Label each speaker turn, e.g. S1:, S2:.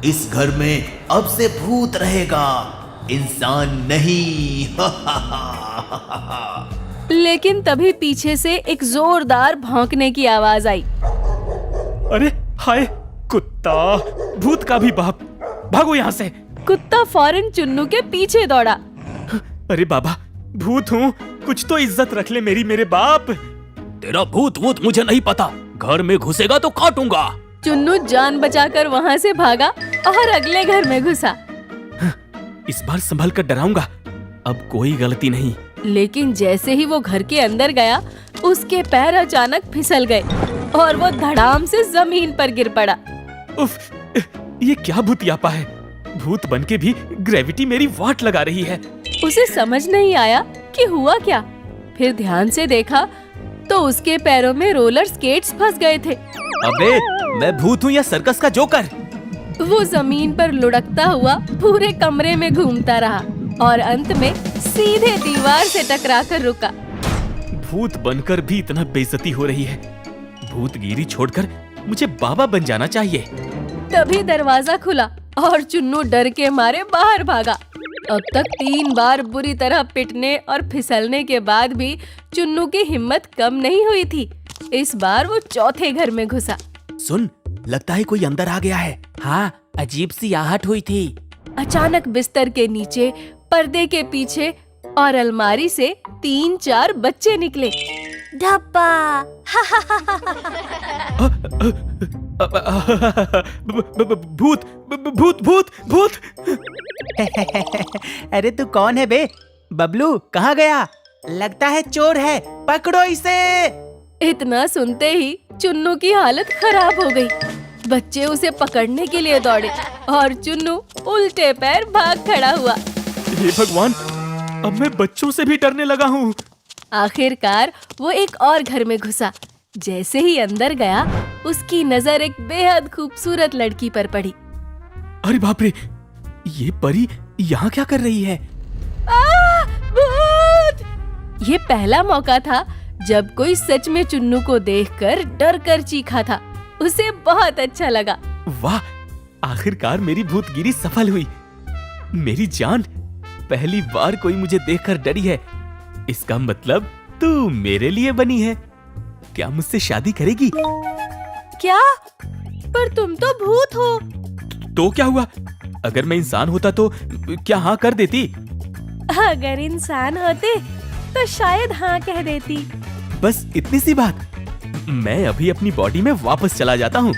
S1: इस घर में अब से भूत रहेगा, इंसान नहीं।
S2: लेकिन तभी पीछे से एक जोरदार भौंकने की आवाज आई।
S3: अरे हाय, कुत्ता, भूत का भी बाप, भागो यहाँ से।
S2: कुत्ता फौरन चुन्नू के पीछे दौड़ा।
S3: अरे बाबा, भूत हूँ, कुछ तो इज्जत रख ले मेरे बाप।
S4: तेरा भूत वूत मुझे नहीं पता, घर में घुसेगा तो काटूंगा।
S2: चुन्नू जान बचाकर वहाँ से भागा और अगले घर में घुसा।
S3: इस बार संभल कर डराऊंगा, अब कोई गलती नहीं।
S2: लेकिन जैसे ही वो घर के अंदर गया, उसके पैर अचानक फिसल गए और वो धड़ाम से जमीन पर गिर पड़ा।
S3: उफ, ये क्या भूतियापा है, भूत बनके भी ग्रेविटी मेरी वाट लगा रही है।
S2: उसे समझ नहीं आया कि हुआ क्या। फिर ध्यान से देखा तो उसके पैरों में रोलर स्केट्स फंस गए थे।
S3: अबे, मैं भूत हूँ या सर्कस का जोकर?
S2: वो जमीन पर लुढ़कता हुआ पूरे कमरे में घूमता रहा और अंत में सीधे दीवार से टकराकर रुका।
S3: भूत बनकर भी इतना बेइज्जती हो रही है, भूतगिरी छोड़कर मुझे बाबा बन जाना चाहिए।
S2: तभी दरवाजा खुला और चुन्नू डर के मारे बाहर भागा। अब तक 3 बार बुरी तरह पिटने और फिसलने के बाद भी चुन्नू की हिम्मत कम नहीं हुई थी। इस बार वो चौथे घर में घुसा।
S3: सुन, लगता है कोई अंदर आ गया है। हाँ, अजीब सी आहट हुई थी।
S2: अचानक बिस्तर के नीचे, पर्दे के पीछे और अलमारी से 3-4 बच्चे निकले।
S5: धप्पा।
S3: भूत भूत भूत भूत।
S6: अरे तू कौन है बे? बबलू कहाँ गया? लगता है चोर है, पकड़ो इसे।
S2: इतना सुनते ही चुन्नू की हालत खराब हो गई। बच्चे उसे पकड़ने के लिए दौड़े और चुन्नू उल्टे पैर भाग खड़ा हुआ।
S3: हे भगवान, अब मैं बच्चों से भी डरने लगा हूँ।
S2: आखिरकार वो एक और घर में घुसा। जैसे ही अंदर गया, उसकी नजर एक बेहद खूबसूरत लड़की पर पड़ी।
S3: अरे बाप रे, ये परी यहाँ क्या कर रही है?
S2: भूत! ये पहला मौका था जब कोई सच में चुन्नू को देखकर डर कर चीखा था। उसे बहुत अच्छा लगा।
S3: वाह, आखिरकार मेरी भूतगिरी सफल हुई। मेरी जान, पहली बार कोई मुझे देखकर डरी है। इसका मतलब तू मेरे लिए बनी है। क्या मुझसे शादी करेगी?
S2: क्या? पर तुम तो भूत हो।
S3: तो क्या हुआ? अगर मैं इंसान होता तो क्या हाँ कर देती?
S2: अगर इंसान होते तो शायद हाँ कह देती।
S3: बस इतनी सी बात। मैं अभी अपनी बॉडी में वापस चला जाता हूँ।